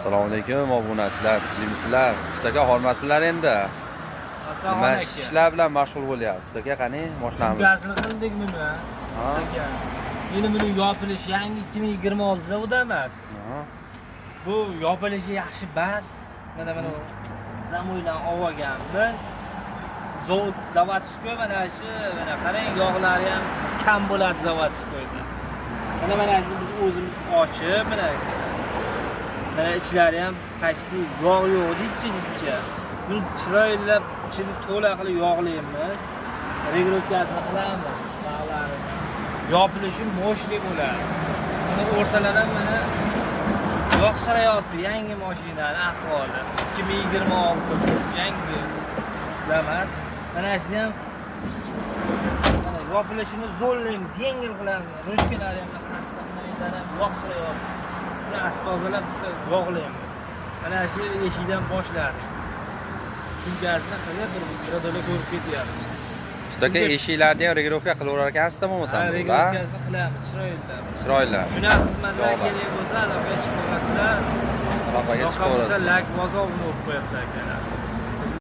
Assalomu alaykum obunachilar, tuzimsizlar. Ustaga hormasizlar endi. Assalomu Nima alaykum. ishlar bilan mashg'ul bo'lyapsiz? Ustaga qani boshlaymiz. Gazini qildik buni. Aka. Endi buni yopilish yangi 2026 da emas. Bu yopilishi yaxshi bas. Mana zamoydan olganmiz. Zavodskoy mana shu qarang yog'lari ham kam bo'ladi zavodskoyda. Mana shu biz o'zimiz ochib mana ichlari ham почти yog' yo'q, jichcha. Buni chiroylab ichini to'la qilib yog'laymiz. Regulyatsiyasini qilamiz. Bog'larini. Yopilishi moshli bo'ladi. Mana o'rtalardan mana yoqsirayapti yangi mashinaning ahvoli. 2026 yangi damas. Mana shuni ham mana yopilishini zo'rlaymiz, yengil qilamiz. Ruchkalari ham qattiq yoqsirayapti. Buni tozalab yog'laymiz. Mana shu eshikdan boshladik. Sumkasini qilib bir ko'rib ketyapmiz. Ustaga eshiklarni ham regulovka qilaverar ekansiz-da bo'lmasa bular. Regulovkasini qilamiz, chiroyli. Shunaqa xizmatlar kerak bo'lsa, aloqaga chiqib qo'yasizlar. Aloqaga chiqib Lak bozovni urib qo'yasizlar ekan.